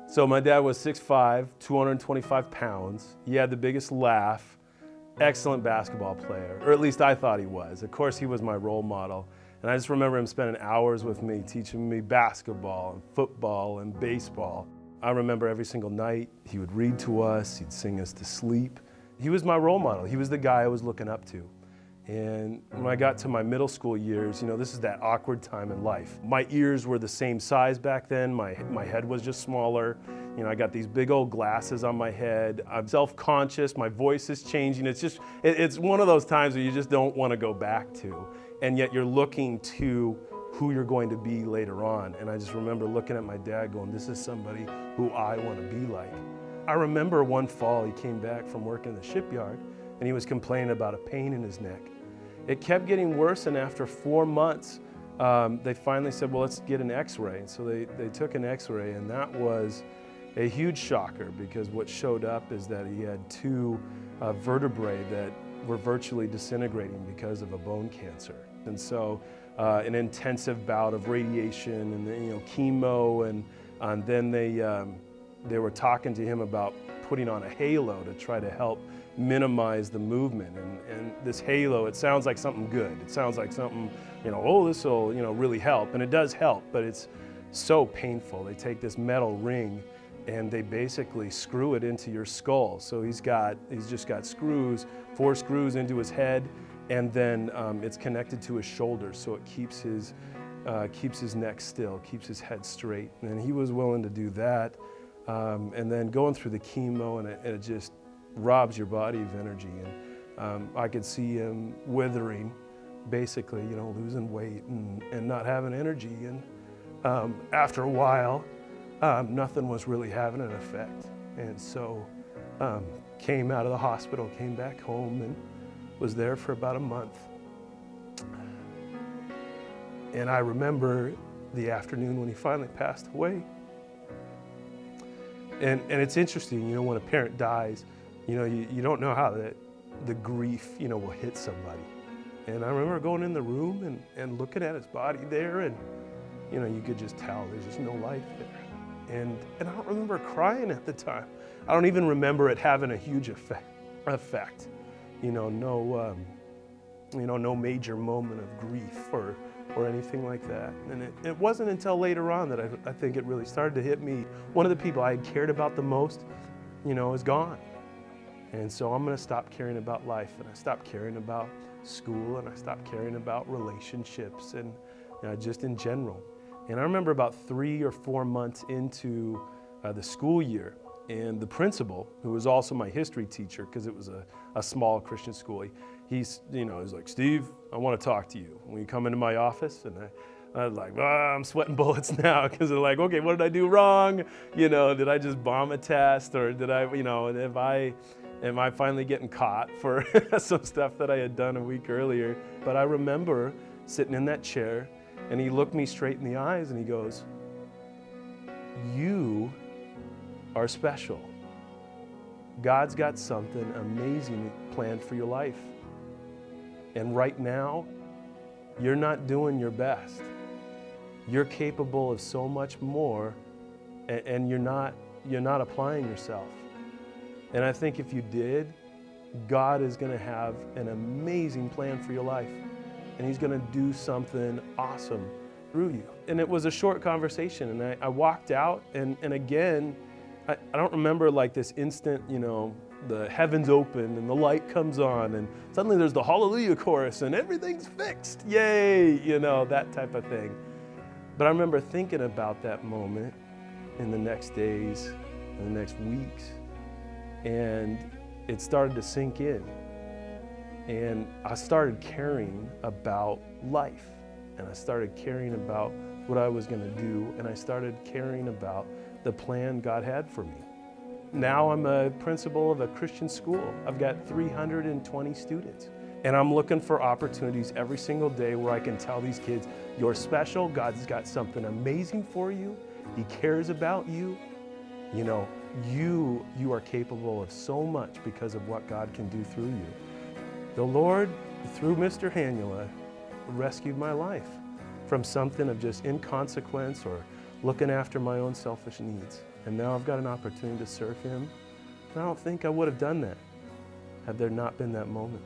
So my dad was 6'5", 225 pounds. He had the biggest laugh, excellent basketball player, or at least I thought he was. Of course, he was my role model. And I just remember him spending hours with me, teaching me basketball and football and baseball. I remember every single night he would read to us, he'd sing us to sleep. He was my role model. He was the guy I was looking up to. And when I got to my middle school years, this is that awkward time in life. My ears were the same size back then. My head was just smaller. I got these big old glasses on my head. I'm self-conscious. My voice is changing. It's one of those times where you just don't want to go back to. And yet you're looking to who you're going to be later on. And I just remember looking at my dad going, this is somebody who I want to be like. I remember one fall he came back from working in the shipyard and he was complaining about a pain in his neck. It kept getting worse, and after 4 months, they finally said, well, let's get an x-ray. And so they took an x-ray, and that was a huge shocker because what showed up is that he had two vertebrae that were virtually disintegrating because of a bone cancer. And so an intensive bout of radiation and chemo, and then they were talking to him about putting on a halo to try to help minimize the movement. And this halo, it sounds like something good. It sounds like something, oh, this will really help. And it does help, but it's so painful. They take this metal ring and they basically screw it into your skull. So he's just got screws, 4 screws into his head, and then it's connected to his shoulders, so it keeps his neck still, keeps his head straight. And he was willing to do that. And then going through the chemo, and it just robs your body of energy. And I could see him withering, basically, losing weight and not having energy. And after a while, nothing was really having an effect. And so came out of the hospital, came back home, and was there for about a month. And I remember the afternoon when he finally passed away. And it's interesting, when a parent dies, you don't know how the grief, will hit somebody. And I remember going in the room and looking at his body there, and, you could just tell there's just no life there. And I don't remember crying at the time. I don't even remember it having a huge effect. No major moment of grief or anything like that. And it wasn't until later on that I think it really started to hit me. One of the people I had cared about the most, is gone. And so I'm gonna stop caring about life, and I stopped caring about school, and I stopped caring about relationships, and just in general. And I remember about 3 or 4 months into the school year, and the principal, who was also my history teacher, because it was a small Christian school, he's like, Steve, I want to talk to you. When you come into my office, and I was like, I'm sweating bullets now, because they're like, okay, what did I do wrong? Did I just bomb a test, or did I, am I finally getting caught for some stuff that I had done a week earlier? But I remember sitting in that chair, and he looked me straight in the eyes, and he goes, you are special. God's got something amazing planned for your life. And right now, you're not doing your best. You're capable of so much more, and you're not applying yourself. And I think if you did, God is going to have an amazing plan for your life. And he's going to do something awesome through you. And it was a short conversation, and I walked out, and again, I don't remember like this instant, the heavens open and the light comes on, and suddenly there's the hallelujah chorus and everything's fixed, yay, that type of thing. But I remember thinking about that moment in the next days, in the next weeks, and it started to sink in. And I started caring about life, and I started caring about what I was going to do, and I started caring about the plan God had for me. Now I'm a principal of a Christian school. I've got 320 students, and I'm looking for opportunities every single day where I can tell these kids, you're special, God's got something amazing for you, he cares about you. You are capable of so much because of what God can do through you. The Lord, through Mr. Hanula, rescued my life from something of just inconsequence or looking after my own selfish needs. And now I've got an opportunity to serve him. And I don't think I would have done that had there not been that moment.